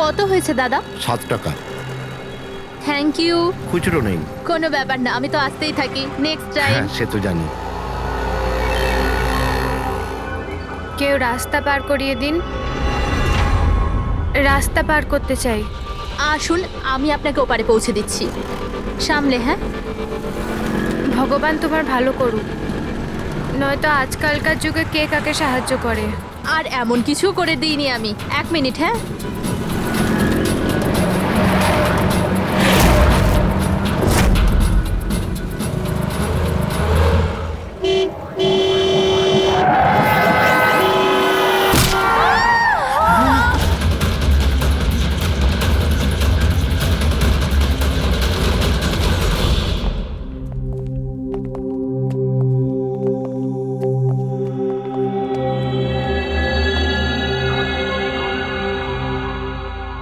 কত হয়েছে দাদা? 7 টাকা। Thank you. খুচরো নেই। কোনো ব্যাপার না, আমি তো আসতেই থাকি। Next time. হ্যাঁ, সে তো জানি। কেউ রাস্তা পার করিয়ে দিন, রাস্তা পার করতে চাই। আসুন, আমি আপনাকে ওপারে পৌঁছে দিচ্ছি। সামলে, হ্যাঁ? ভগবান তোমার ভালো করুক, নয়তো আজকালকার যুগে কে কাকে সাহায্য করে। আর এমন কিছু করে দিইনি আমি। 1 মিনিট, হ্যাঁ?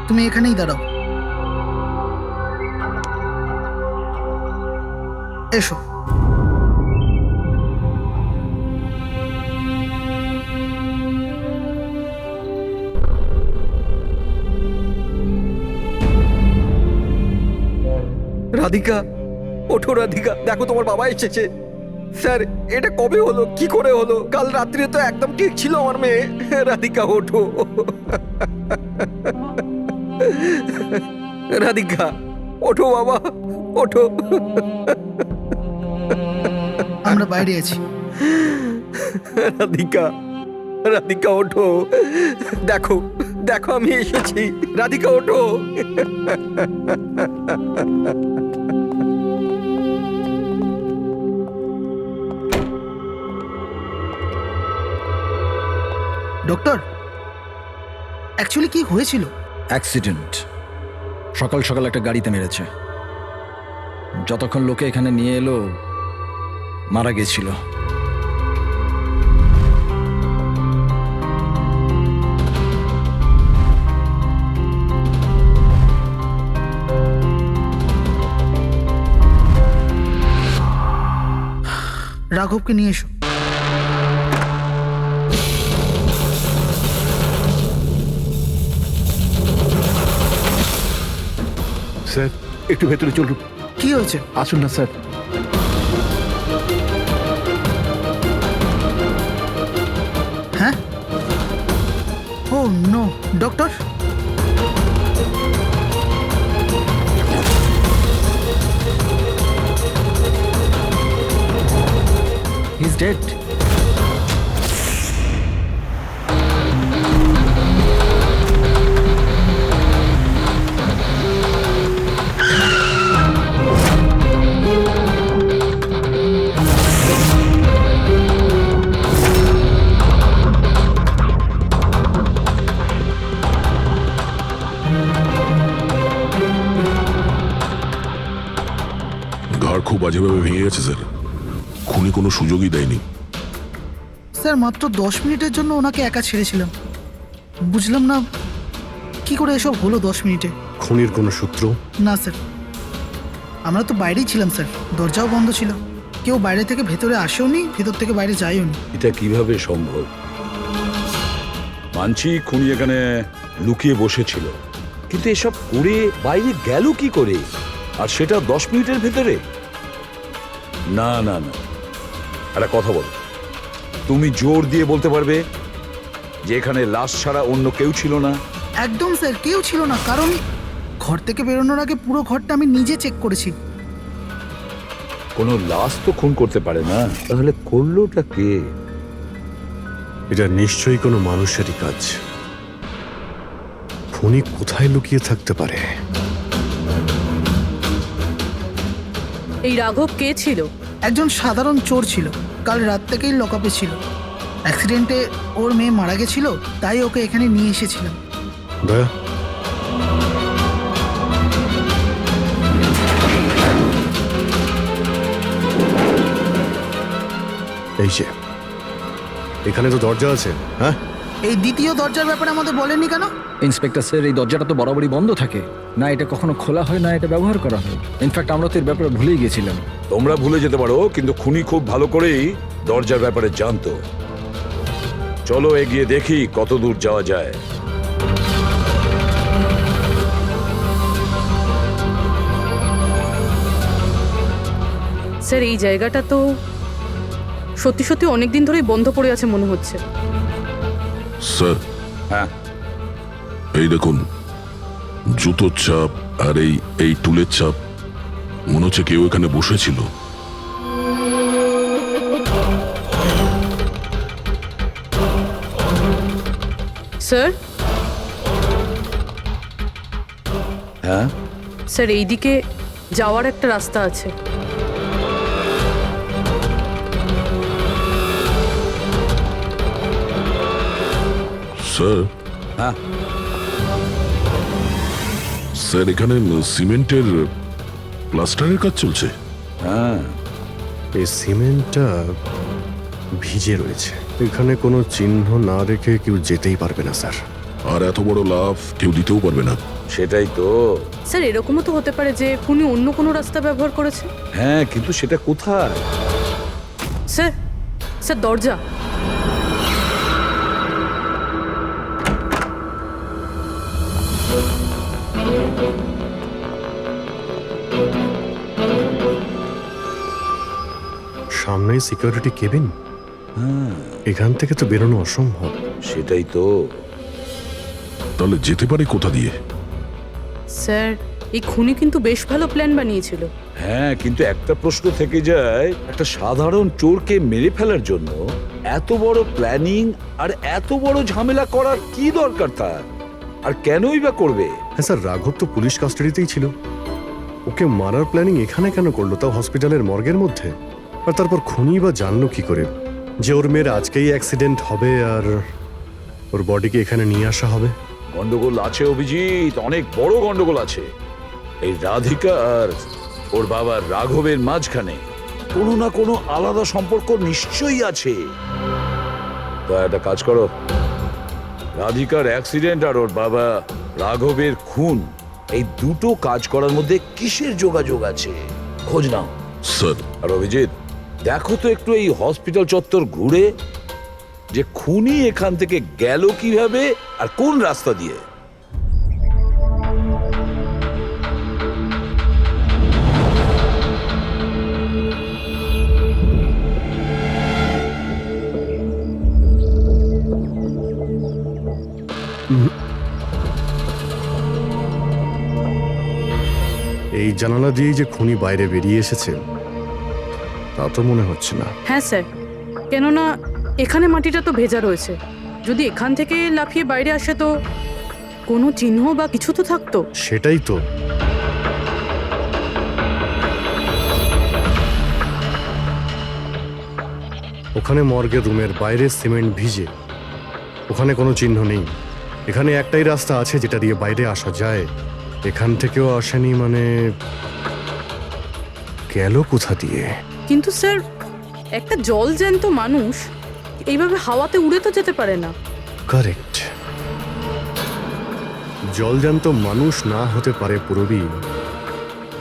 তুমি এখানেই দাঁড়াও। এসো। রাধিকা, ওঠো রাধিকা, দেখো তোমার বাবা এসেছে। স্যার, এটা কবে হলো, কি করে হলো? কাল রাত্রে তো একদম ঠিক ছিল আমার মেয়ে। রাধিকা ওঠো। রাধিকা ওঠো বাবা, ওঠো। আমরা বাইরে আছি। রাধিকা, রাধিকা ওঠো। দেখো, দেখো আমি এসেছি। রাধিকা ওঠো। ডক্টর, অ্যাকচুয়ালি কি হয়েছিল? অ্যাক্সিডেন্ট। সকাল সকাল একটা গাড়িতে মেরেছে। যতক্ষণ লোকে এখানে নিয়ে এলো মারা গেছিল। রাঘবকে নিয়ে এসো। স্যার, একটু ভেতরে চলুন। কি হয়েছে? আসুন না স্যার। হ্যাঁ? Oh no, doctor. He is dead. ঘর খুব বাজেভাবে ভেঙে গেছে স্যার। খুনি কোনো সুযোগই দেয়নি। স্যার, মাত্র 10 মিনিটের জন্য ওনাকে একা ছেড়েছিলাম। বুঝলাম না কি করে এসব হলো 10 মিনিটে। খুনির কোনো সূত্র? না স্যার, আমরা তো বাইরেই ছিলাম স্যার, দরজাও বন্ধ ছিল। কেউ বাইরে থেকে ভেতরে আসেওনি, ভেতর থেকে বাইরে যায়ওনি। এটা কিভাবে সম্ভব? মানছি খুনি এখানে লুকিয়ে বসেছিল, কিন্তু এসব করে বাইরে গেল কি করে, আর সেটা 10 মিনিটের ভেতরে? না না না, একটা কথা বল, তুমি জোর দিয়ে বলতে পারবে যে এখানে লাশ ছাড়া অন্য কেউ ছিল না? একদম স্যার, কেউ ছিল না। কারণ ঘর থেকে বেরোনোর আগে পুরো ঘরটা আমি নিজে চেক করেছি। কোনো লাশ তো খুন করতে পারে না, তাহলে করলোটা কে? এটা নিশ্চয়ই কোনো মানুষেরই কাজ। খুনি কোথায় লুকিয়ে থাকতে পারে? এই রাঘব কে ছিল? একজন সাধারণ চোর ছিল, কাল রাত থেকেই লকআপে ছিল। অ্যাক্সিডেন্টে ওর মেয়ে মারা গেছিল, তাই ওকে এখানে নিয়ে এসেছিলাম। দয়া, এই যে এখানে তো দরজা আছে। হ্যাঁ, এই দ্বিতীয় দরজার ব্যাপারে আমাদের বলেননি কেন? ইন্সপেক্টর স্যার, এই দরজাটা তো বরাবরই বন্ধ থাকে, না এটা কখনো খোলা হয় না এটা ব্যবহার করা হয়। ইনফ্যাক্ট আমরা তো এর ব্যাপারে ভুলেই গেছিলাম। তোমরা ভুলে যেতে পারো, কিন্তু খুনি খুব ভালো করেই দরজার ব্যাপারে জানতো। চলো এগিয়ে দেখি কত দূর যাওয়া যায়। স্যার এই জায়গাটা তো সত্যি সত্যি অনেক দিন ধরেই বন্ধ পড়ে আছে মনে হচ্ছে। স্যার, হ্যাঁ এই দেখুন, জুতোর ছাপ আর এই টুলের ছাপ, মনে হচ্ছে কেউ এখানে বসেছিল। স্যার হ্যাঁ স্যার এইদিকে যাওয়ার একটা রাস্তা আছে। স্যার, হ্যাঁ স্যার এখানে সিমেন্টের প্লাস্টারের কাজ চলছে। হ্যাঁ এই সিমেন্টটা ভিজে রয়েছে, এখানে কোনো চিহ্ন না রেখে কেউ যেতেই পারবে না স্যার। আর এত বড় লাভ কেউ দিতেও পারবে না। সেটাই তো। স্যার এরকমও তো হতে পারে যে খুনি অন্য কোনো রাস্তা ব্যবহার করেছে। হ্যাঁ, কিন্তু সেটা কোথায়? স্যার স্যার দরজা। সামনেই সিকিউরিটি কেবিন, এখান থেকে তো বেরোনো অসম্ভব। সেটাই তো। তাহলে যেতে পারে কোথা দিয়ে? স্যার এই খুনি কিন্তু বেশ ভালো প্ল্যান বানিয়েছিল। হ্যাঁ, কিন্তু একটা প্রশ্ন থেকে যায়, একটা সাধারণ চোরকে মেরে ফেলার জন্য এত বড় প্ল্যানিং আর এত বড় ঝামেলা করার কি দরকার তার? আর কেনই বা করবে? হ্যাঁ স্যার, রাঘব তো পুলিশ কাস্টাডিতেই ছিল, ওকে মারার প্ল্যানিং এখানে কেন করলো, তাও হসপিটালের মর্গের মধ্যে? আর তারপর খুনি বা জানলো কি করে যে ওর মেয়ের আজকেই অ্যাক্সিডেন্ট হবে আর ওর বডিকে এখানে নিয়ে আসা হবে? গন্ডগোল আছে অভিজিৎ, অনেক বড় গন্ডগোল আছে। এই রাধিকা আর ওর বাবার রাঘবের মাঝখানে কোনো না কোনো আলাদা সম্পর্ক নিশ্চয়ই আছে। তা একটা কাজ করো, রাধিকার অ্যাক্সিডেন্ট আর ওর বাবা রাঘবের খুন, এই দুটো কাজ করার মধ্যে কিসের যোগাযোগ আছে খোঁজ নাও। স্যার, আর অভিজিৎ, দেখো তো একটু এই হসপিটাল চত্বর ঘুরে যে খুনি এখান থেকে গেল কিভাবে আর কোন রাস্তা দিয়ে। এই জানালা দিয়েই যে খুনি বাইরে বেরিয়ে এসেছে তা তো মনে হচ্ছে না। হ্যাঁ স্যার, কেননা এখানে মাটিটা তো ভেজা রয়েছে। যদি এখান থেকে লাফিয়ে বাইরে আসে তো কোনো চিহ্ন বা কিছু তো থাকতো। সেটাই তো। ওখানে মর্গের রুমের বাইরে সিমেন্ট ভিজে, ওখানে কোনো চিহ্ন নেই। এখানে একটাই রাস্তা আছে যেটা দিয়ে বাইরে আসা যায়, এখান থেকেও আসেনি, মানে গেল কোথা দিয়ে? কিন্তু স্যার একটা জল জ্যান্ত মানুষ এইভাবে হাওয়াতে উড়ে তো যেতে পারে না। কারেক্ট, জলজান্ত মানুষ না হতে পারে পুরবী,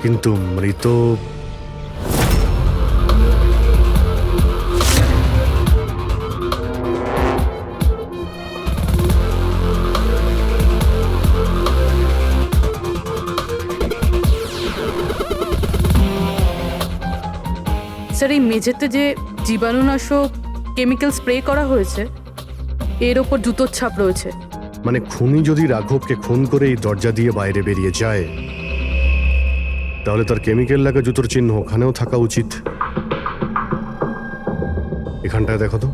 কিন্তু মৃত স্যার এই মেঝেতে যে জীবাণুনাশক কেমিক্যাল স্প্রে করা হয়েছে এর ওপর জুতোর ছাপ রয়েছে। মানে খুনি যদি রাঘবকে খুন করে এই দরজা দিয়ে বাইরে বেরিয়ে যায় তাহলে তার কেমিক্যাল লাগা জুতোর চিহ্ন ওখানেও থাকা উচিত। এখানটায় দেখো তো।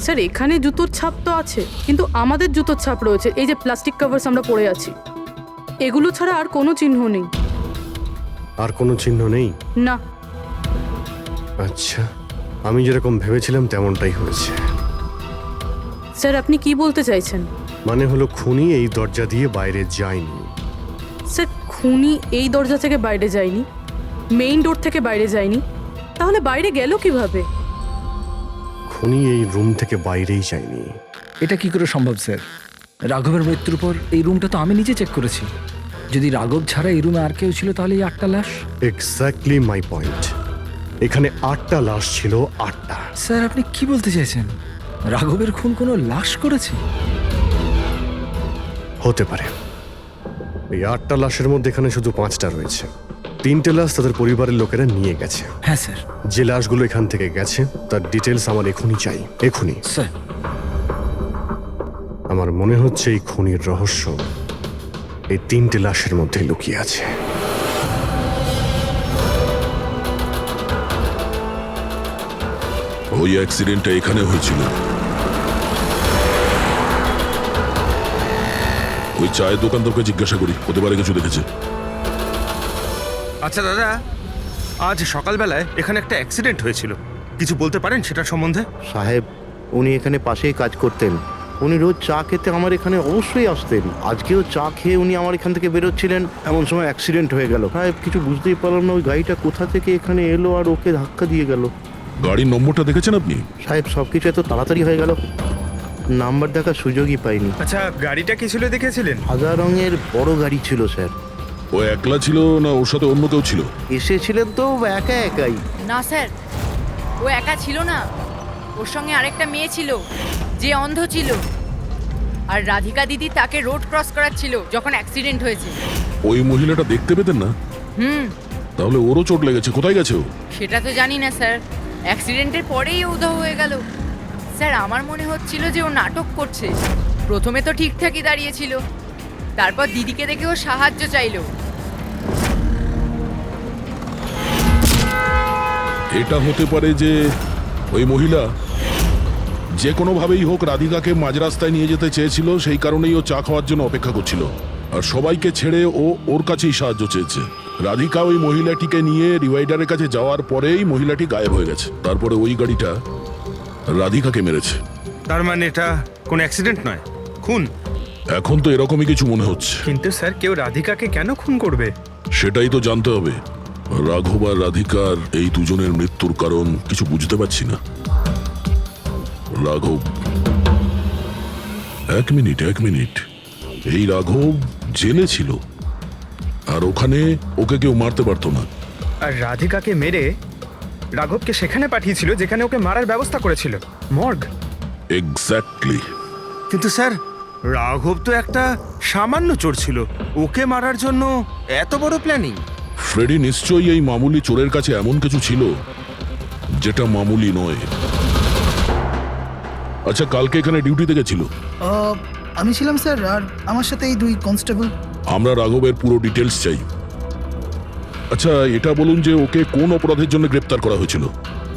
স্যার এখানে জুতোর ছাপ তো আছে, কিন্তু আমাদের জুতোর ছাপ রয়েছে। এই যে প্লাস্টিক কভার্স আমরা পরে আছি, এগুলো ছাড়া আর কোনো চিহ্ন নেই। আর কোনো চিহ্ন নেই? না। আচ্ছা, আমি যেরকম ভেবেছিলাম তেমনটাই হয়েছে। স্যার আপনি কি বলতে চাইছেন? মানে হলো খুনি এই দরজা দিয়ে বাইরে যায়নি। স্যার খুনি এই দরজা থেকে বাইরে যায়নি, মেইন ডোর থেকে বাইরে যায়নি, তাহলে বাইরে গেল কিভাবে? খুনি এই রুম থেকে বাইরেই যায়নি। এটা কি করে সম্ভব স্যার? রাঘবের মৃত্যুর পর এই রুমটা তো আমি নিজে চেক করেছি। যদি রাঘব ছাড়া এই রুমে আর কেউ ছিল তাহলে এই 8টা লাশ। Exactly my point. এখানে 8টা লাশ ছিল, 8টা। স্যার আপনি কি বলতে চাইছেন? রাঘবের খুন কোনো লাশ করেছে? হতে পারে। এই 8টা লাশের মধ্যে এখানে শুধু 5টা রয়েছে। 3টে লাশ তাদের পরিবারের লোকেরা নিয়ে গেছে। হ্যাঁ স্যার। যে লাশগুলো এখান থেকে গেছে তার ডিটেলস আমার এখনই চাই, এখনই। স্যার আমার মনে হচ্ছে এই খুনির রহস্য এই 3টে লাশের মধ্যে লুকিয়ে আছে। ওই অ্যাক্সিডেন্টটা এখানে হয়েছিল। ওই চায়ের দোকানদারকে জিজ্ঞাসা করি, হতে পারে কিছু দেখেছে। আচ্ছা দাদা, আজ সকালবেলায় এখানে একটা অ্যাক্সিডেন্ট হয়েছিল, কিছু বলতে পারেন সেটার সম্বন্ধে? সাহেব, উনি এখানে পাশেই কাজ করতেন। উনি রোজ চা খেতে আমার এখানে অবশ্যই আসতেন। আজকেও চা খেয়ে উনি আমার এখান থেকে বেরোচ্ছিলেন, এমন সময় অ্যাক্সিডেন্ট হয়ে গেল। সাহেব, কিছু বুঝতেই পারলাম না ওই গাড়িটা কোথা থেকে এখানে এলো আর ওকে ধাক্কা দিয়ে গেল। গাড়ির নম্বরটা দেখেছেন আপনি? সাহেব, সব কিছু এত তাড়াতাড়ি হয়ে গেল, নাম্বার দেখার সুযোগই পাইনি। আচ্ছা, গাড়িটা কি ছিল দেখেছিলেন? সাদা রঙের বড় গাড়ি ছিল স্যার। ও একলা ছিল না ওর সাথে অন্য কেউ ছিল? এসেছিলেন তো একা একাই। না স্যার, ও একা ছিল না, ওর সঙ্গে আরেকটা মেয়ে ছিল যে অন্ধ ছিল, আর রাধিকা দিদি তাকে রোড ক্রস করাচ্ছিল যখন অ্যাক্সিডেন্ট হয়েছে। ওই মহিলাটা দেখতে পেতেন না? তাহলে ওরও চোট লেগেছে। কোথায় গেছে ও? সেটা তো জানি না স্যার, অ্যাক্সিডেন্টের পরেই ও উধাও হয়ে গেল। স্যার, আমার মনে হচ্ছিল যে ও নাটক করছে। প্রথমে তো ঠিকঠাকই দাঁড়িয়েছিল, তারপর দিদিকে দেখে ও সাহায্য চাইলো। এটা হতে পারে যে ওই মহিলা যে কোনোভাবেই হোক রাধিকাকে মাঝ রাস্তায় নিয়ে যেতে চেয়েছিল, সেই কারণেই ও চা খাওয়ার জন্য অপেক্ষা করছিল, আর সবাইকে ছেড়ে ও ওর কাছেই সাহায্য চেয়েছে। রাধিকা ওই মহিলাটিকে নিয়ে ডিভাইডারের কাছে যাওয়ার পরেই মহিলাটি গায়েব হয়ে গেছে। তারপরে ওই গাড়িটা রাধিকাকে মেরেছে। তার মানে এটা কোনো অ্যাক্সিডেন্ট নয়, খুন? এখন তো এরকমই কিছু মনে হচ্ছে। কিন্তু স্যার, কেউ রাধিকাকে কেন খুন করবে? সেটাই তো জানতে হবে। রাঘব আর রাধিকার এই দুজনের মৃত্যুর কারণ কিছু বুঝতে পারছি না। রাঘব, এক মিনিট, এই রাঘব জেলে ছিল, আর ওখানে ওকে কেউ মারতে পারতো না। আর রাধিকাকে মেরে রাঘবকে সেখানে পাঠিয়েছিল যেখানে ওকে মারার ব্যবস্থা করেছিল, মর্গ। এক্স্যাক্টলি। কিন্তু স্যার, রাঘব তো একটা সামান্য চোর ছিল, ওকে মারার জন্য এত বড় প্ল্যানিং? ফ্রেডি নিশ্চয়ই এই মামুলি চোরের কাছে এমন কিছু ছিল যেটা মামুলি নয়। আচ্ছা, কালকে এখানে ডিউটিতে গেছিল? আমি ছিলাম স্যার, আর আমার সাথে এই 2 কনস্টেবল। আমরা রাঘবের পুরো ডিটেলস চাই। আচ্ছা, এটা বলুন যে ওকে কোন অপরাধের জন্য গ্রেপ্তার করা হয়েছিল?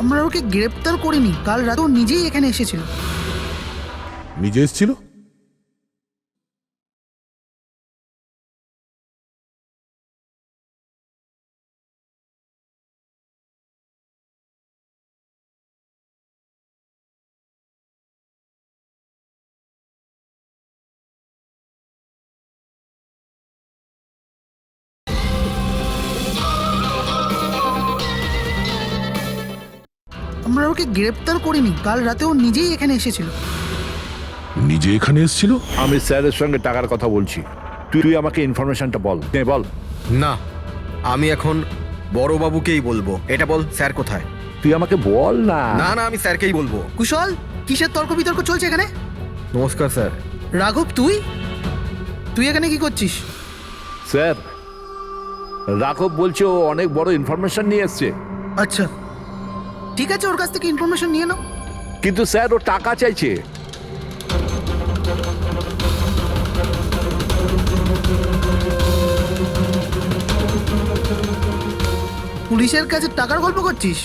আমরা ওকে গ্রেপ্তার করিনি, কাল রাতে ও নিজেই এখানে এসেছিল। নিজে এসেছিল? আমরা ওকে গ্রেপ্তার করিনি, কাল রাতে ও নিজেই এখানে এসেছিল। নিজে এখানে এসেছিল? আমি স্যারের সঙ্গে টাকার কথা বলছি, তুই আমাকে ইনফরমেশনটা বল। বল। না, আমি এখন বড়বাবুকেই বলবো। এটা বল, স্যার কোথায়? তুই আমাকে বল না। না, আমি স্যারকেই বলবো। কুশল, কিসের তর্ক বিতর্ক চলছে এখানে? নমস্কার স্যার। রাঘব, তুই এখানে কি করছিস? স্যার, রাঘব বলছে ও অনেক বড় ইনফরমেশন নিয়ে এসছে। আচ্ছা, ঠিক আছে, ওর কাছ থেকে ইনফরমেশন নিয়ে নাও। কিন্তু স্যার, ও টাকা চাইছে। পুলিশের কাছে টাকার গল্প করছিস?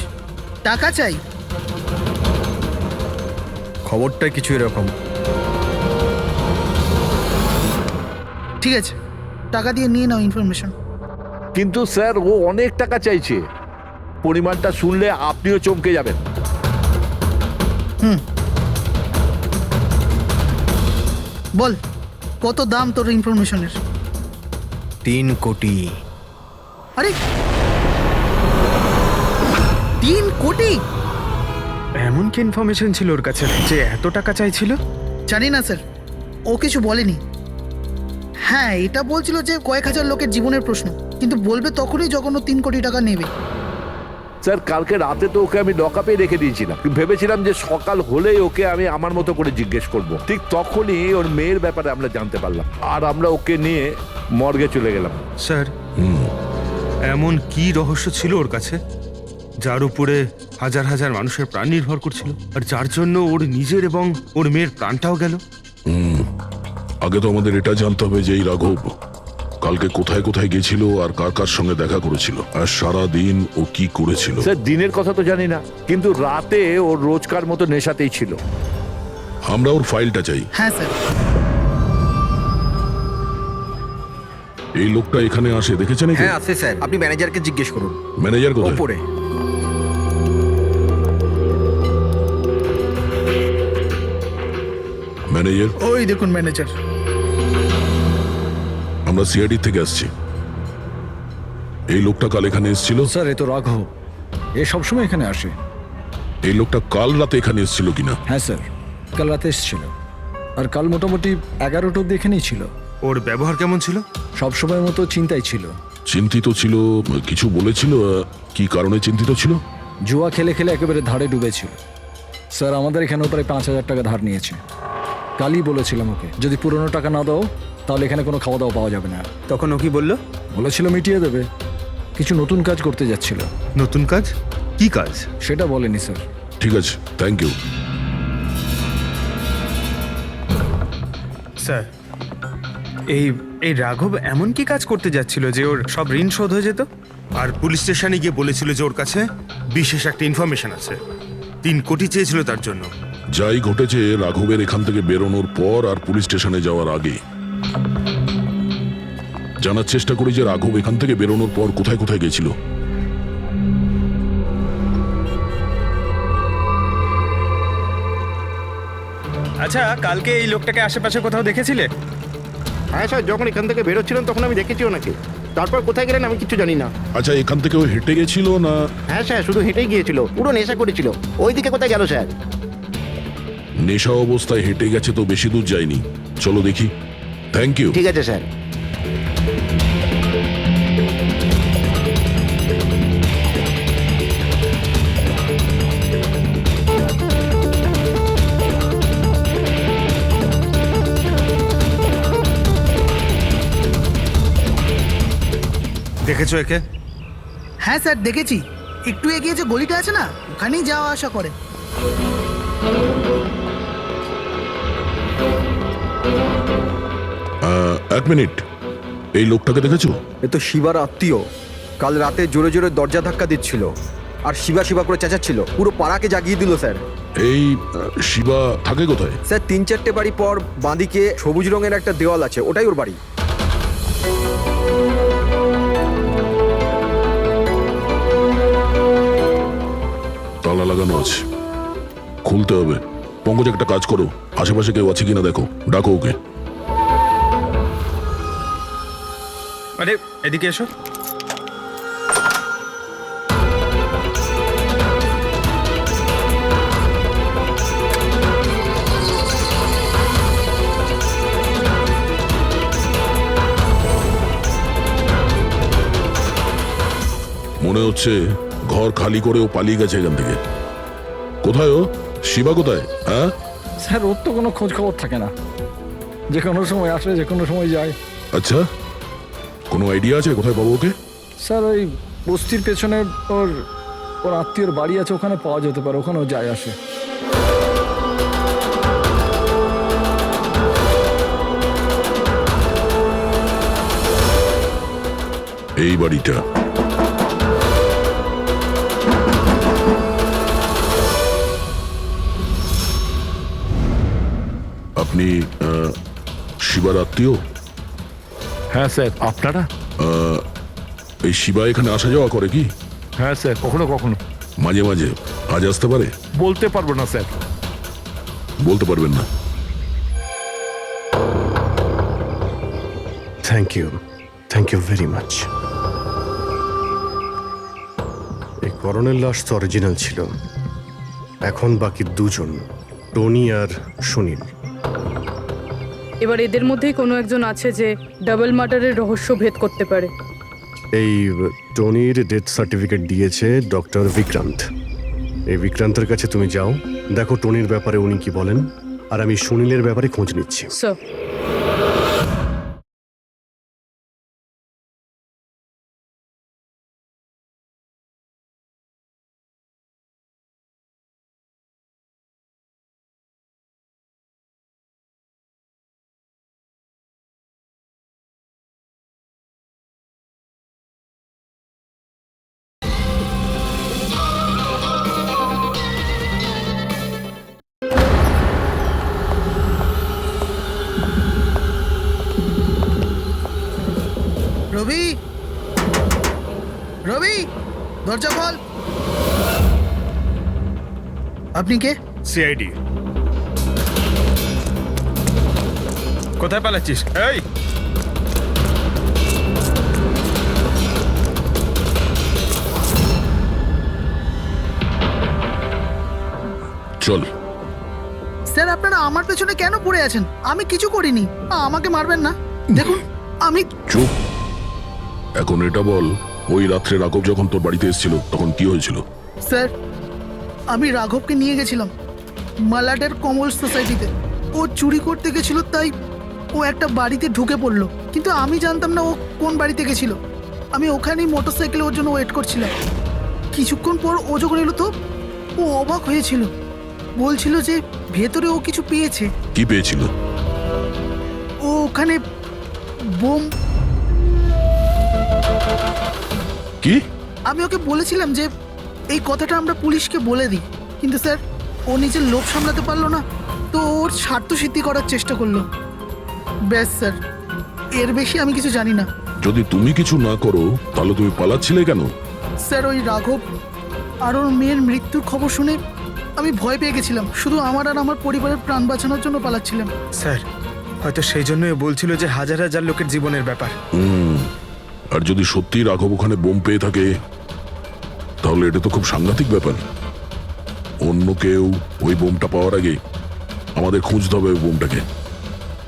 টাকা চাই? খবরটা কিছু এরকম। ঠিক আছে, টাকা দিয়ে নিয়ে নাও ইনফরমেশন। কিন্তু স্যার, ও অনেক টাকা চাইছে। পরিমাণটা শুনলে আপনিও চমকে যাবেন। বল, কত দাম তোর ইনফরমেশনের? 3 কোটি। আরে, 3 কোটি? এমন কি ইনফরমেশন ছিল ওর কাছে যে এত টাকা চাইছিল? জানি না স্যার, ও কিছু বলেনি। হ্যাঁ, এটা বলছিল যে কয়েক হাজার লোকের জীবনের প্রশ্ন, কিন্তু বলবে তখনই যখন ও 3 কোটি টাকা নেবে। স্যার কালকে রাতে তো ওকে আমি লকআপে রেখে দিয়েছিলাম, ভেবেছিলাম যে সকাল হলেই ওকে আমি আমার মতো করে জিজ্ঞেস করব। ঠিক তখনই ওর মেয়ের ব্যাপারে আমরা জানতে পারলাম, আর আমরা ওকে নিয়ে মর্গে চলে গেলাম। স্যার এমন কি রহস্য ছিল ওর কাছে যার উপরে হাজার হাজার মানুষের প্রাণ নির্ভর করছিল, আর যার জন্য ওর নিজের এবং ওর মেয়ের প্রাণটাও গেল? আগে তো আমাদের এটা জানতে হবে যে এই রাঘব কালকে কোথায় কোথায় গেছিল আর কার কার সঙ্গে দেখা করেছিল, আর সারা দিন ও কি করেছিল। স্যার দিনের কথা তো জানি না, কিন্তু রাতে ওর রোজকার মতো নেশাতেই ছিল। আমরা ওর ফাইলটা চাই। হ্যাঁ স্যার। এই লোকটা এখানে আসে দেখেছেন? হ্যাঁ আছে স্যার, আপনি ম্যানেজারকে জিজ্ঞেস করুন। ম্যানেজার কোথায়? ওপরে। ম্যানেজার? ওই দেখুন ম্যানেজার। আমরা সিআইডি থেকে আসছি। এই লোকটা কাল এখানে এসেছিল? স্যার এ তো রাঘব, এ সবসময় এখানে আসে। এই লোকটা কাল রাতে এখানে এসেছিল কিনা? হ্যাঁ স্যার, কাল রাতে এসেছিল, আর কাল মোটামুটি 11টা অব্দি এখানেই ছিল। ওর ব্যবহার কেমন ছিল? সবসময়ের মতো চিন্তাই ছিল। চিন্তিত ছিল? কিছু বলেছিল? কি কারণে চিন্তিত ছিল? জুয়া খেলে খেলে একেবারে ধারে ডুবেছিল। স্যার আমাদের এখানেও প্রায় 5,000 টাকা ধার নিয়েছে। কালই বলেছিলাম ওকে, যদি পুরনো টাকা না দাও তাহলে এখানে কোনো খাওয়া দাওয়া পাওয়া যাবে না। তখন ও কি বললো? বলেছিল মিটিয়ে দেবে। কিছু নতুন কাজ করতে যাচ্ছিল। নতুন কাজ? কি কাজ? সেটা বলেনি স্যার। ঠিক আছে, থ্যাংক ইউ। স্যার এই এই রাঘব এমন কি কাজ করতে যাচ্ছিল যে ওর সব ঋণ শোধ হয়ে যেত? আর পুলিশ স্টেশনে গিয়ে বলেছিল যে ওর কাছে বিশেষ একটা ইনফরমেশন আছে, 3 কোটি চেয়েছিল তার জন্য। যাই ঘটেছে রাঘবের এখান থেকে বেরোনোর পর আর পুলিশ স্টেশনে যাওয়ার আগে জানার চেষ্টা করি যে রাঘব এখান থেকে বেরোনোর পর কোথায় কোথায় গেছিল। আচ্ছা, কালকে এই লোকটাকে আশেপাশে কোথাও দেখেছিলে? হ্যাঁ স্যার, যখন এখান থেকে বেরোচ্ছিলাম তখন আমি দেখেছি ওনাকে। তারপর কোথায় গেলেন আমি কিছু জানি না। আচ্ছা, এখান থেকে ও হেঁটে গেছিল না? হ্যাঁ স্যার, শুধু হেঁটেই গিয়েছিল, পুরো নেশা করেছিল। ওইদিকে কোথায় গেল স্যার? নেশা অবস্থায় হেঁটে গেছে তো বেশি দূর যায়নি। চলো দেখি। Thank you. ঠিক আছে স্যার। দেখেছো একে? হ্যাঁ স্যার দেখেছি, একটু এগিয়ে যে গলিটা আছে না, ওখানেই যাওয়া আসা করে। এক মিনিট, এই লোকটাকে দেখেছো? এ তো শিবার আত্মীয়। কাল রাতে জোরে জোরে দরজা ধাক্কা দিচ্ছিল আর শিবা শিবা করে চেঁচাচ্ছিল, পুরো পাড়াকে জাগিয়ে দিল স্যার। এই শিবা থাকে কোথায়? স্যার 3-4টে বাড়ি পর বাঁদিকে সবুজ রঙের একটা দেওয়াল আছে, ওটাই ওর বাড়ি। তালা লাগানো আছে, খুলতে হবে। পঙ্কজ একটা কাজ করো, আশেপাশে কেউ আছে কিনা দেখো, ডাকো ওকে। আরে এদিকে এসো। মনে হচ্ছে ঘর খালি করে ও পালিয়ে গেছে এখান থেকে। কোথায় ও? শিবা কোথায়? হ্যাঁ স্যার ওর তো কোনো খোঁজ খবর থাকে না, যে কোনো সময় আসে যে কোনো সময় যায়। আচ্ছা, কোনো আইডিয়া আছে কোথায় পাবো ওকে? স্যার ওই বস্তির পেছনে ওর ওর আত্মীয়র বাড়ি আছে, ওখানে পাওয়া যেতে পারে, ওখানেও যায় আসে। এই বাড়িটা। আপনি শিবার আত্মীয়? হ্যাঁ স্যার। আপনারা? এই শিবা এখানে আসা যাওয়া করে কি? হ্যাঁ স্যার, কখনো কখনো। মাঝে মাঝে। আজ আসতে পারে? বলতে পারবো না স্যার। বলতে পারবেন না? Thank you very much. এই করণের লাশ তো অরিজিনাল ছিল, এখন বাকি 2 জন, টনি আর সুনীল। এবার এদের মধ্যেই কোনো একজন আছে যে ডাবল মার্ডারের রহস্য ভেদ করতে পারে। এই টনির ডেথ সার্টিফিকেট দিয়েছে ডক্টর বিক্রান্ত। এই বিক্রান্তের কাছে তুমি যাও, দেখো টনির ব্যাপারে উনি কি বলেন, আর আমি সুনীলের ব্যাপারে খোঁজ নিচ্ছি। স্যার রবি, রবি, দরজা খোল। আপনি কে? সিআইডি। কোথায় পালাচ্ছিস? এই চল। স্যার আপনারা আমার পেছনে কেন পড়ে আছেন? আমি কিছু করিনি, আমাকে মারবেন না। দেখুন আমি চুপ। এখন এটা বল, ওই রাত্রে রাঘব যখন তোর বাড়িতে এসেছিল তখন কি হয়েছিল? স্যার আমি রাঘবকে নিয়ে গেছিলাম মালাডের কমল সোসাইটিতে। ও চুরি করতে গেছিল, তাই ও একটা বাড়িতে ঢুকে পড়লো, কিন্তু আমি জানতাম না ও কোন বাড়িতে গেছিল। আমি ওখানেই মোটরসাইকেলে ওর জন্য ওয়েট করছিলাম। কিছুক্ষণ পর ও যখন এলো তো ও অবাক হয়েছিল, বলছিল যে ভেতরে ও কিছু পেয়েছে। কি পেয়েছিল? ও ওখানে বোম। কি? আমি ওকে বলেছিলাম যে এই কথাটা আমরা পুলিশকে বলে দিই, কিন্তু স্যার ও নিজের লোভ সামলাতে পারলো না, তো ওর স্বার্থ সিদ্ধি করার চেষ্টা করলো। ব্যাস স্যার, এর বেশি আমি কিছু জানি না। যদি তুমি কিছু না করো তাহলে তুমি পালাচ্ছিলে কেন? স্যার ওই রাঘব আর ওর মেয়ের মৃত্যুর খবর শুনে আমি ভয় পেয়ে গেছিলাম, শুধু আমার আর আমার পরিবারের প্রাণ বাঁচানোর জন্য পালাচ্ছিলাম। স্যার হয়তো সেই জন্যই বলছিল যে হাজার হাজার লোকের জীবনের ব্যাপার। আর যদি সত্যি রাঘব ওখানে বোম পেয়ে থাকে তাহলে এটা তো খুব সাংঘাতিক ব্যাপার। অন্য কেউ ওই বোমটা পাওয়ার আগে আমাদের খুঁজতে হবে ওই বোমটাকে।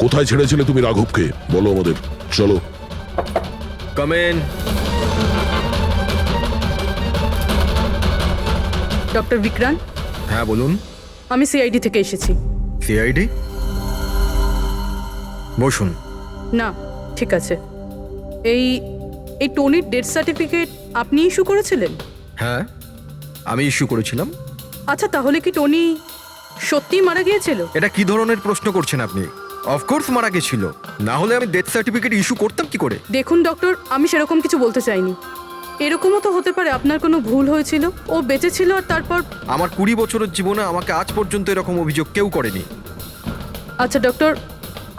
কোথায় ছেড়েছিলে তুমি রাঘবকে বলো আমাদের। চলো। কামেন। ডক্টর বিক্রান্ত, হ্যাঁ বলুন। আমি সিআইডি থেকে এসেছি। সিআইডি? বসুন। না ঠিক আছে, এই এই টনির ডেথ সার্টিফিকেট আপনি ইস্যু করেছিলেন? হ্যাঁ আমি ইস্যু করেছিলাম। আচ্ছা তাহলে কি টনি সত্যিই মারা গিয়েছিল? এটা কি ধরনের প্রশ্ন করছেন আপনি? অফকোর্স মারা গেছিল, না হলে আমি ডেথ সার্টিফিকেট ইস্যু করতাম কি করে? দেখুন ডক্টর, আমি সেরকম কিছু বলতে চাইনি। এরকমও তো হতে পারে আপনার কোনো ভুল হয়েছিল, ও বেঁচে ছিল আর তারপর। আমার 20 বছরের জীবনে আমাকে আজ পর্যন্ত এরকম অভিযোগ কেউ করেনি। আচ্ছা ডক্টর,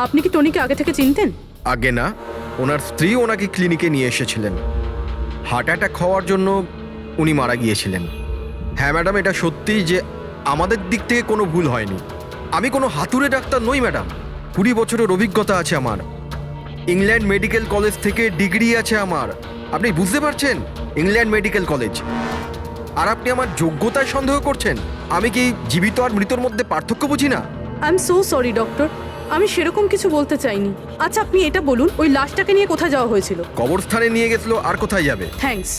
আপনি কি টনিকে আগে থেকে চিনতেন? আগে না, ওনার স্ত্রী ওনাকে ক্লিনিকে নিয়ে এসেছিলেন। হার্ট অ্যাটাক হওয়ার জন্য উনি মারা গিয়েছিলেন। হ্যাঁ ম্যাডাম, এটা সত্যি যে আমাদের দিক থেকে কোনো ভুল হয়নি। আমি কোনো হাতুড়ে ডাক্তার নই ম্যাডাম। 20 বছরের অভিজ্ঞতা আছে আমার। ইংল্যান্ড মেডিকেল কলেজ থেকে ডিগ্রি আছে আমার। আপনি বুঝতে পারছেন? England medical college. আর আপনি আমার যোগ্যতায় সন্দেহ করছেন? আমি কি জীবিত আর মৃতর মধ্যে পার্থক্য বুঝি না? I am so sorry doctor, আমি সেরকম কিছু বলতে চাইনি। আচ্ছা আপনি এটা বলুন, ওই লাশটাকে নিয়ে কোথায় যাওয়া হয়েছিল? কবরস্থানে নিয়ে গেছিল, আর কোথায় যাবে? থ্যাঙ্কস।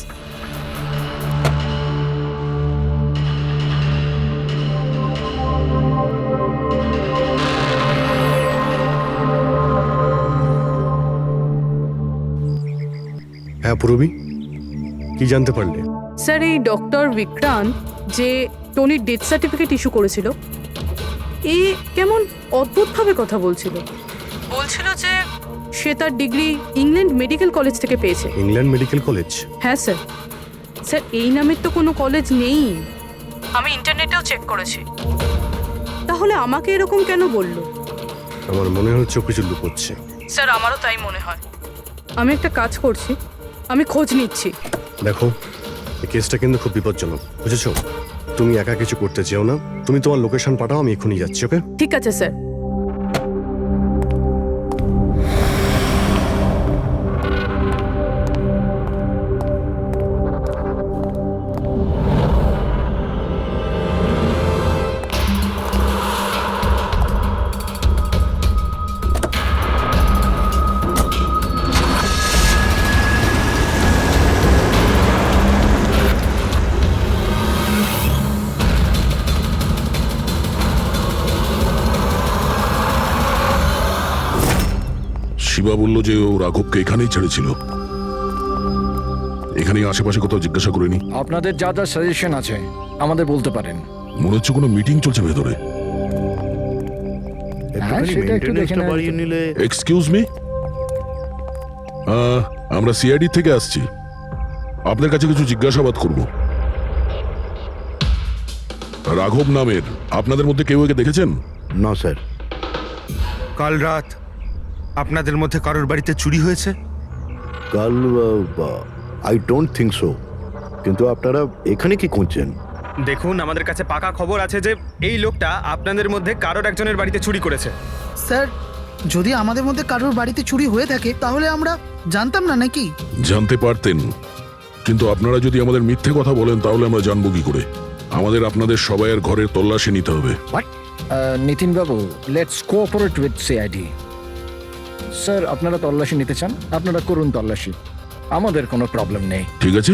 হ্যাঁ পূরবী, কি জানতে পারলে? স্যার এই ডক্টর বিক্রান্ত যে টনির ডেথ সার্টিফিকেট ইস্যু করেছিল, এ কেমন অদ্ভুতভাবে কথা বলছিল। বলছিল যে সে তার ডিগ্রি ইংল্যান্ড মেডিকেল কলেজ থেকে পেয়েছে। England medical college? হ্যাঁ স্যার। স্যার এই নামের তো কোনো কলেজ নেই, আমি ইন্টারনেটেও চেক করেছি। তাহলে আমাকে এরকম কেন বলল? আমার মনে হচ্ছে ও কিছু লুকোচ্ছে। স্যার আমারও তাই মনে হয়। আমি একটা কাজ করছি, আমি খোঁজ নিচ্ছি। দেখো, এই কেসটা কিন্তু খুব বিপজ্জনক, বুঝেছো? তুমি একা কিছু করতে চেও না। তুমি তোমার লোকেশন পাঠাও, আমি এখনই যাচ্ছি। ওকে? ঠিক আছে স্যার। শিবা বলল যে ও রাঘবকে এখানেই ছেড়েছিল। এখানেই আশেপাশে কোথাও জিজ্ঞাসা করিনি। আপনাদের যা যা সাজেশন আছে আমাদের বলতে পারেন। মনে হচ্ছে কোনো মিটিং চলছে ভেতরে। একটুখানি সেটা একটু দেখে মেনটেনেন্সটা নেওয়া বাড়িয়ে নিলে। এক্সকিউজ মি, আমরা সিআইডি থেকে আসছি, আপনার কাছে কিছু জিজ্ঞাসাবাদ করব। রাঘব নামের আপনাদের মধ্যে কেউ একে দেখেছেন? না স্যার। কাল রাত আপনাদের মধ্যে কারোর বাড়িতে চুরি হয়েছে? কাল আই ডোন্ট থিঙ্ক সো। কিন্তু আপনারা এখানে কি খুঁজছেন? দেখুন, আমাদের কাছে পাকা খবর আছে যে এই লোকটা আপনাদের মধ্যে কারোর একজনের বাড়িতে চুরি করেছে। স্যার, যদি আমাদের মধ্যে কারোর বাড়িতে চুরি হয়ে থাকে তাহলে আমরা জানতাম না নাকি? জানতে পারতেন, কিন্তু আপনারা যদি আমাদের মিথ্যে কথা বলেন তাহলে আমরা জানবো কি করে? আমাদের আপনাদের সবাইয়ের ঘরের তল্লাশি নিতে হবে। নিতিন বাবু, let's cooperate with CID. Sir, আপনারা তল্লাশি নিতে চান, আপনারা করুন তল্লাশি, আমাদের কোনো প্রবলেম নেই। ঠিক আছে,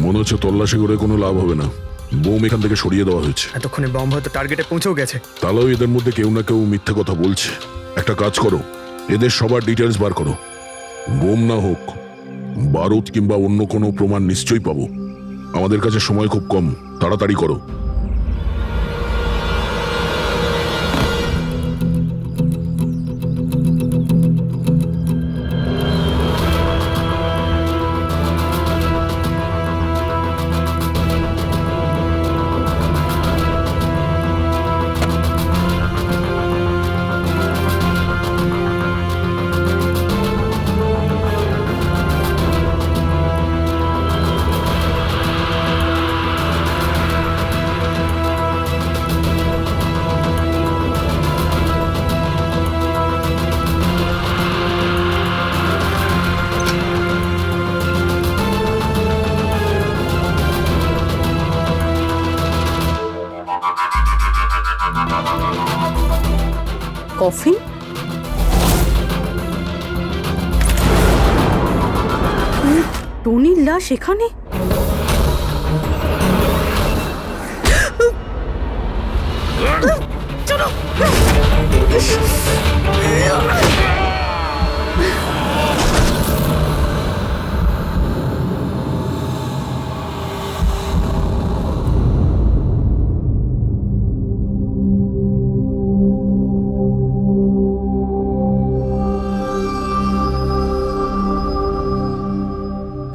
মনে হচ্ছে তল্লাশি করে কোনো লাভ হবে না। বোম এখান থেকে সরিয়ে দেওয়া হয়েছে। এতক্ষণে বম হয়তো টার্গেটে পৌঁছেও গেছে। তাহলেও এদের মধ্যে কেউ না কেউ মিথ্যে কথা বলছে। একটা কাজ করো, এদের সবার ডিটেলস বার করো। বোম না হোক, বারুদ কিংবা অন্য কোনো প্রমাণ নিশ্চয়ই পাবো। আমাদের কাছে সময় খুব কম, তাড়াতাড়ি করো। কফিন? টনির লাশ এখানে?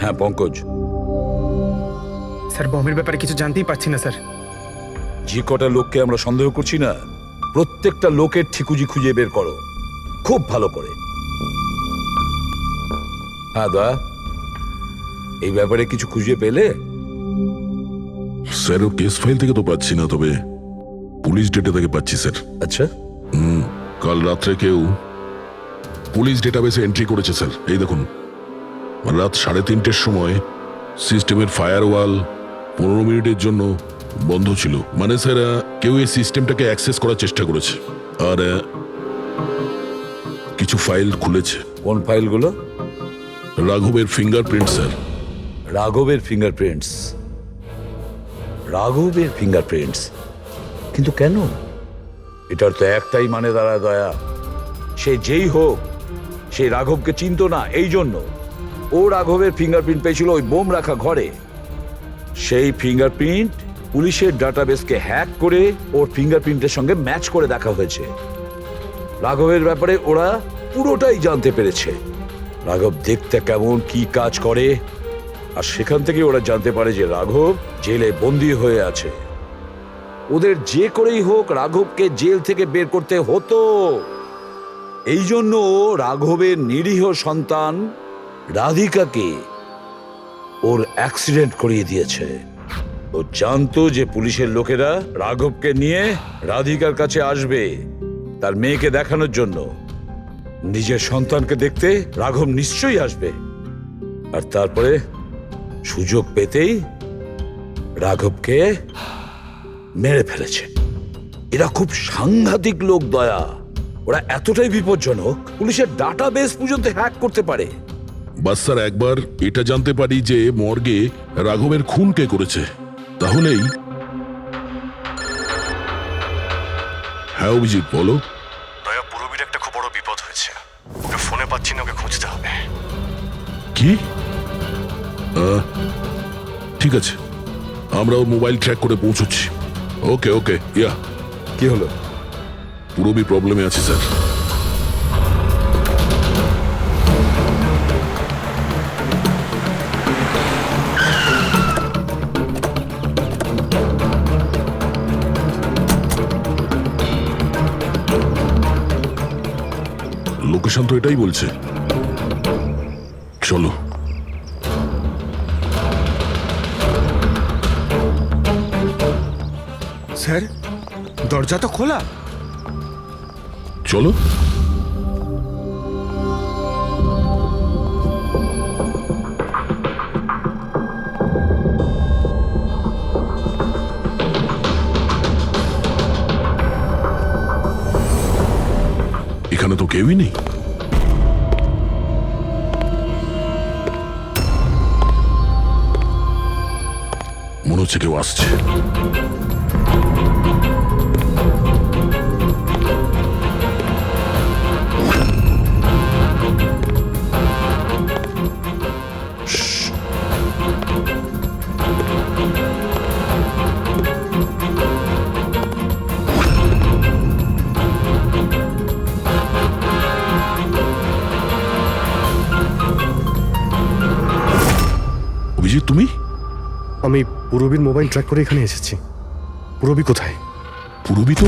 হ্যাঁ পঙ্কজ, স্যার, বমের ব্যাপারে কিছু জানতেই পারছি না স্যার। যে কটা লোককে আমরা সন্দেহ করছি না, প্রত্যেকটা লোকের ঠিকুজি খুঁজে বের করো খুব ভালো করে। হ্যাঁ দয়া, এই ব্যাপারে কিছু খুঁজে পেলে? স্যার, ও কেস ফাইল থেকে তো পাচ্ছি না, তবে পুলিশ ডেটা থেকে পাচ্ছি স্যার। আচ্ছা, কাল রাত্রে কেউ পুলিশ ডেটাবেসে এন্ট্রি করেছে স্যার। এই দেখুন, রাত 3:30-র সময় সিস্টেমের ফায়ারওয়াল 15 মিনিটের জন্য বন্ধ ছিল। মানে স্যার, কেউ এই সিস্টেমটাকে অ্যাক্সেস করার চেষ্টা করেছে আর কিছু ফাইল খুলেছে। কোন ফাইলগুলো? রাঘবের ফিঙ্গারপ্রিন্ট স্যার। রাঘবের ফিঙ্গারপ্রিন্টস? রাঘবের ফিঙ্গারপ্রিন্টস? কিন্তু কেন? এটার তো একটাই মানে দাঁড়ায় দয়া, সে যেই হোক সে রাঘবকে চিনতো না, এই জন্য ও রাঘবের ফিঙ্গারপ্রিন্ট পেয়েছিল ওই বোম রাখা ঘরে। সেই ফিঙ্গারপ্রিন্ট পুলিশের ডাটাবেসকে হ্যাক করে ওর ফিঙ্গারপ্রিন্টের সঙ্গে ম্যাচ করে দেখা হয়েছে। রাঘবের ব্যাপারে ওরা পুরোটাই জানতে পেরেছে, রাঘব দেখতে কেমন, কি কাজ করে, আর সেখান থেকে ওরা জানতে পারে যে রাঘব জেলে বন্দী হয়ে আছে। ওদের যে করেই হোক রাঘবকে জেল থেকে বের করতে হতো। এই জন্য রাঘবের নিরীহ সন্তান রাধিকাকে ওর অ্যাক্সিডেন্ট করিয়ে দিয়েছে। ও জানতো যে পুলিশের লোকেরা রাঘবকে নিয়ে রাধিকার কাছে আসবে তার মেয়েকে দেখানোর জন্য। নিজের সন্তানকে দেখতে রাঘব নিশ্চয়ই আসবে, আর তারপরে সুযোগ পেতেই রাঘবকে মেরে ফেলেছে। এরা খুব সাংঘাতিক লোক দয়া, ওরা এতটাই বিপজ্জনক পুলিশের ডাটাবেস পর্যন্ত হ্যাক করতে পারে। বাস স্যার, একবার এটা জানতে পারি যে মর্গে রাঘবের খুন কে করেছে, তাহলেই। হ্যাঁ অভিজিৎ, বলো। দয়া, পুরো পাচ্ছি না, ওকে খুঁজতে হবে। কি? ঠিক আছে, আমরা ওর মোবাইল ট্র্যাক করে পৌঁছচ্ছি। ওকে ওকে, ইয়া। কি হলো? পুরোবি প্রবলেমে আছে স্যার। লোকেশন তো এটাই বলছে। চলো। স্যার, দরজা তো খোলা। চলো। এখানে তো কেউই নেই। মনে হচ্ছে কেউ আসছে। অভিজিৎ, তুমি? আমি পুরবীর মোবাইল ট্র্যাক করে এখানে এসেছি। পুরবী কোথায়? পুরবী তো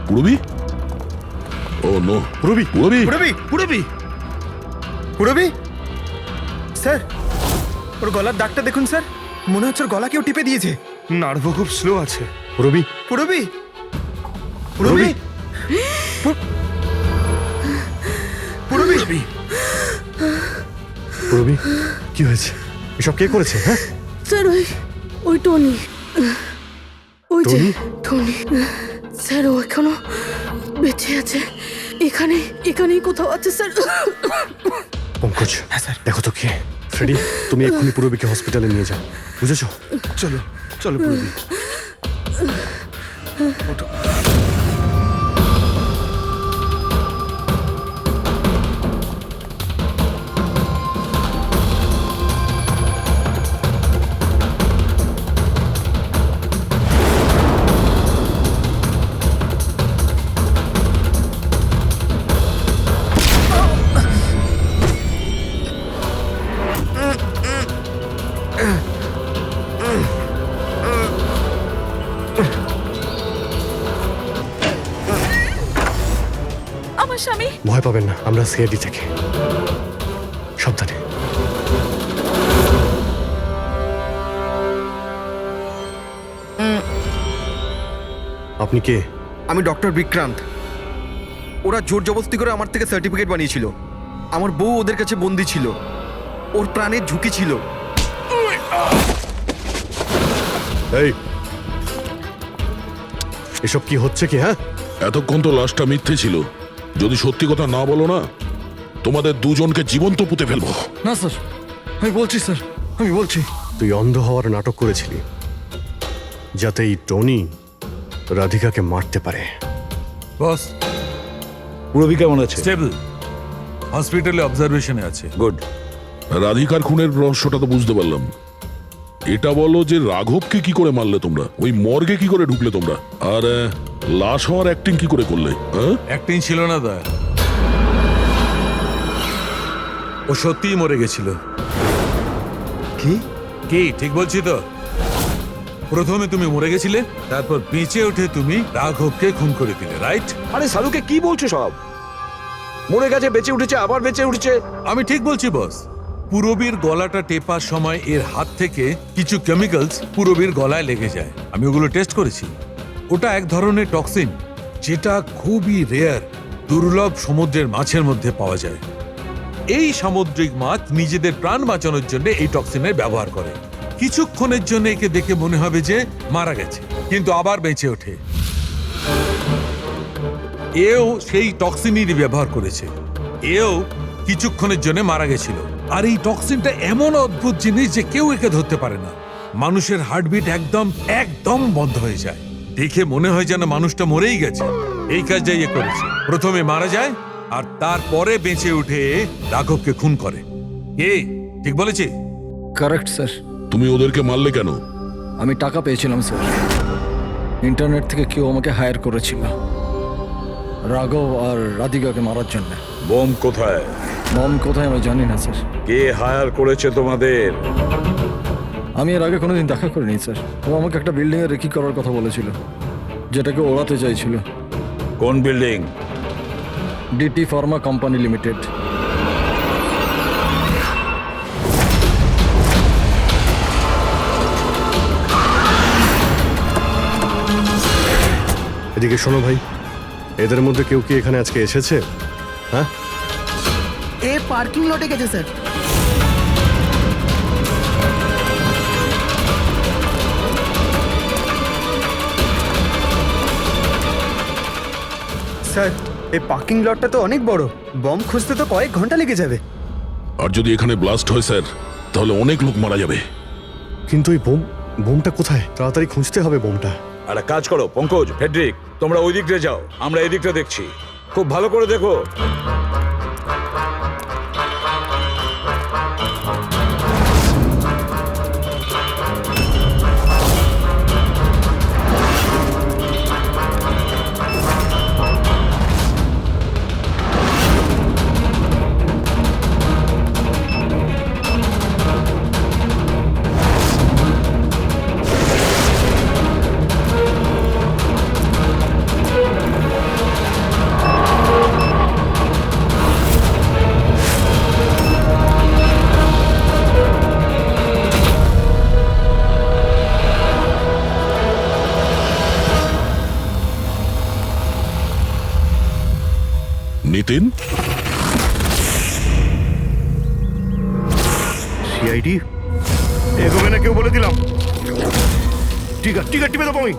পুরবী? ও নো, পুরবী, পুরবী। পুরবি স্যার, ওর গলার দাগটা দেখুন স্যার, মনে হচ্ছে ওর গলা কেউ টিপে দিয়েছে। নার্ভও খুব স্লো আছে। পুরবী, পুরবি পুরবী, পুরবি পুরবী, কি হয়েছে? এসব কে করেছে? হ্যাঁ, স্যার ওই টনি, ওই যে টনি? টনি স্যার, ও এখনো বেঁচে আছে। এখানেই কোথাও আছে স্যার। পঙ্কজ, হ্যাঁ স্যার। দেখো তো কে। ফ্রেডি, তুমি এক্ষুনি পুরবীকে হসপিটালে নিয়ে যাও, বুঝেছো? চলো চলো পুরবি। আমার স্বামী। ভয় পাবেন না, আমরা সিআইডি থেকে। সাবধানে। আপনি কে? আমি ডক্টর বিক্রান্ত। ওরা জোর জবরদস্তি করে আমার থেকে সার্টিফিকেট বানিয়েছিল। আমার বউ ওদের কাছে বন্দি ছিল, ওর প্রাণের ঝুঁকি ছিল। এই, এসব কি হচ্ছে কি? হ্যাঁ, এতক্ষণ তো লাশটা মিথ্যে ছিল। যদি সত্যি কথা না বলো না, তোমাদের দুজনকে জীবন্ত পুঁতে ফেলবো। না স্যার, আমি বলছি স্যার, আমি বলছি। তুই অন্ধ হওয়ার নাটক করেছিলি যাতে এই টনি রাধিকাকে মারতে পারে। বস, পুরবী কেমন আছে? স্টেবল, হসপিটালে অবজারভেশনে আছে। গুড। রাধিকার খুনের রহস্যটা তো বুঝতে পারলাম। এটা বলো যে রাঘবকে কি করে মারলে তোমরা? ওই মর্গে কি করে ঢুকলে তোমরা? আর লাশ হওয়ার অ্যাক্টিং কি করে করলে? হ্যাঁ, অ্যাক্টিং ছিল না দা, ও সত্যিই মরে গেছিল। কি? কি ঠিক বলছি তো? প্রথমে তুমি মরে গেছিলে, তারপর বেঁচে উঠে তুমি রাঘবকে খুন করে দিলে, রাইট? আরে সালুকে কি বলছো সব? মরে গেছে, বেঁচে উঠেছে, আবার বেঁচে উঠেছে। আমি ঠিক বলছি বস। পুরবীর গলাটা টেপার সময় এর হাত থেকে কিছু কেমিক্যালস পুরবীর গলায় লেগে যায়। আমি ওগুলো টেস্ট করেছি। ওটা এক ধরনের টক্সিন, যেটা খুবই রেয়ার, দুর্লভ সমুদ্রের মাছের মধ্যে পাওয়া যায়। এই সামুদ্রিক মাছ নিজেদের প্রাণ বাঁচানোর জন্য এই টক্সিনের ব্যবহার করে। কিছুক্ষণের জন্য একে দেখে মনে হবে যে মারা গেছে, কিন্তু আবার বেঁচে ওঠে। এও সেই টক্সিনেরই ব্যবহার করেছে। এও কিছুক্ষণের জন্য মারা গেছিল। আর এই টক্সিনটা এমন অদ্ভুত জিনিস যে কেউ একে ধরতে পারে না। মানুষের হার্টবিট একদম একদম বন্ধ হয়ে যায়। দেখে মনে হয় যেন মানুষটা মরেই গেছে। এই কাজটাই এ করেছে, প্রথমে মারা যায় আর তারপরে বেঁচে উঠে রাঘবকে খুন করে। কে ঠিক বলেছে? Correct sir. তুমি ওদেরকে মারলে কেন? আমি টাকা পেয়েছিলাম স্যার, ইন্টারনেট থেকে কেউ আমাকে হায়ার করেছিল রাঘব আর রাধিকাকে মারার জন্য। বোম কোথায়? বম কোথায় আমি জানি না স্যার। কে হায়ার করেছে তোমাদের? আমি এর আগে কোনোদিন দেখা করিনি স্যার। ও আমাকে একটা বিল্ডিংয়ে রেকি করার কথা বলেছিল, যেটাকে ওড়াতে চাইছিল। কোন building? DT pharma company limited. এদিকে শোনো ভাই, এদের মধ্যে কেউ কি এখানে আজকে এসেছে? হ্যাঁ, এ পার্কিং লটে গেছে স্যার। স্যার, এই পার্কিং লটটা তো অনেক বড়, বম খুঁজতে তো কয়েক ঘন্টা লেগে যাবে। আর যদি এখানে ব্লাস্ট হয় স্যার, তাহলে অনেক লোক মারা যাবে। কিন্তু এই বোমটা কোথায়? তাড়াতাড়ি খুঁজতে হবে বোমটা। একটা কাজ করো পঙ্কজ, ফেডরিক, তোমরা ওই দিকটা যাও, আমরা এই দিকটা দেখছি। খুব ভালো করে দেখো। নিতিন, সিআইডি এগোবে না কেউ বলে দিলাম। ঠিক আছে টিপে দেবো আমি,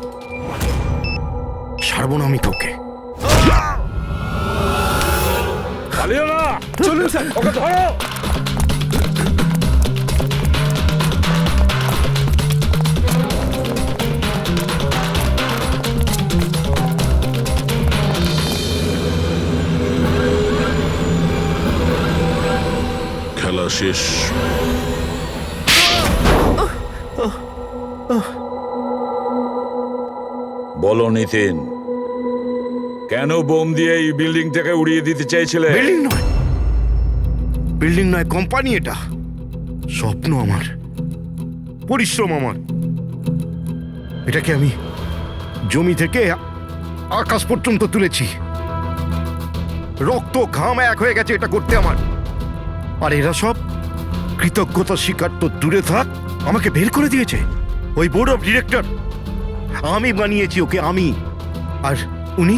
ছাড়বো না আমি তোকে। পালিও না। চলুন স্যার। ওকে ধরো। খেলা শেষ। বলো নিতিন, কেন বোম দিয়ে এই বিল্ডিংটাকে উড়িয়ে দিতে চাইছিলে? বিল্ডিং নয় কোম্পানি, এটা স্বপ্ন আমার, পরিশ্রম আমার। এটাকে আমি জমি থেকে আকাশ পর্যন্ত তুলেছি, রক্ত ঘাম এক হয়ে গেছে এটা করতে আমার। আর এরা সব কৃতজ্ঞতা স্বীকার তো দূরে থাক, আমাকে বের করে দিয়েছে ওই বোর্ড অফ ডিরেক্টর। আমি বানিয়েছি ওকে, আমি। আর উনি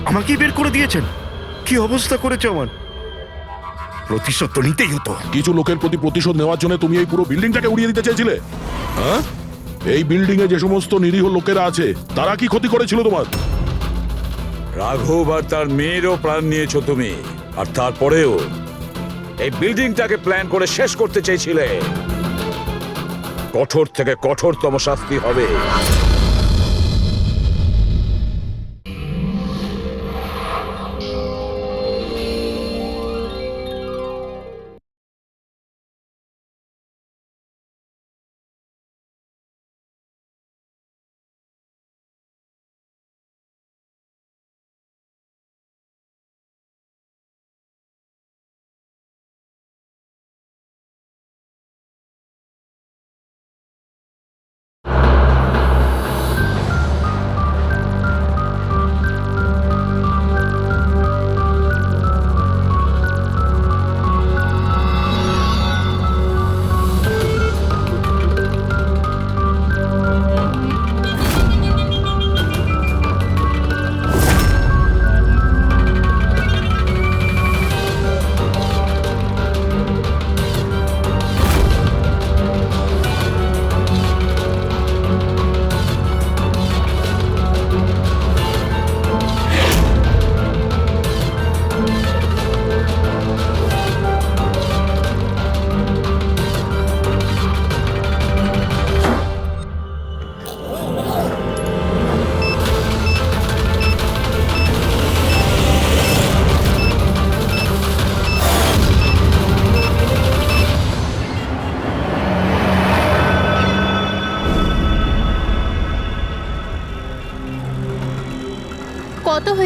আমাকেই বের করে দিয়েছেন। কি অবস্থা করেছে আমার! প্রতিশোধ তো নিতেই হতো। কিছু লোকের প্রতি প্রতিশোধ নেওয়ার জন্য তুমি এই পুরো বিল্ডিংটাকে উড়িয়ে দিতে চেয়েছিলে? হ্যাঁ, এই বিল্ডিং এ যে সমস্ত নিরীহ লোকেরা আছে তারা কি ক্ষতি করেছিল তোমার? রাঘব আর তার মেয়েরও প্রাণ নিয়েছো তুমি, আর তারপরেও এই বিল্ডিংটাকে প্ল্যান করে শেষ করতে চেয়েছিলে। কঠোর থেকে কঠোরতম শাস্তি হবে।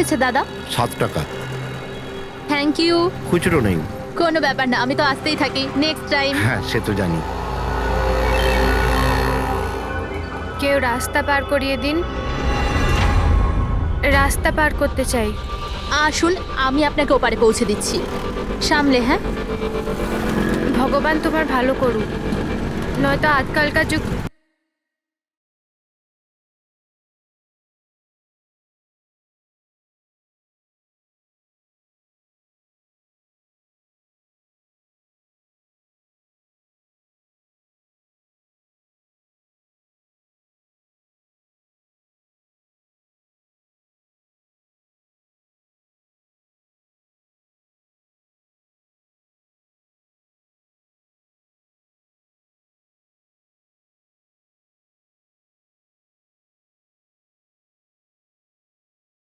পড়েছে দাদা? 7 টাকা। Thank you. খুচরো নেই। কোনো ব্যাপার না, আমি তো আসতেই থাকি। Next time. হ্যাঁ, সে তো জানি। কেউ রাস্তা পার করিয়ে দিন, রাস্তা পার করতে চাই। আসুন, আমি আপনাকে ওপারে পৌঁছে দিচ্ছি। সামলে, হ্যাঁ? ভগবান তোমার ভালো করুক, নয়তো আজকালকার যুগ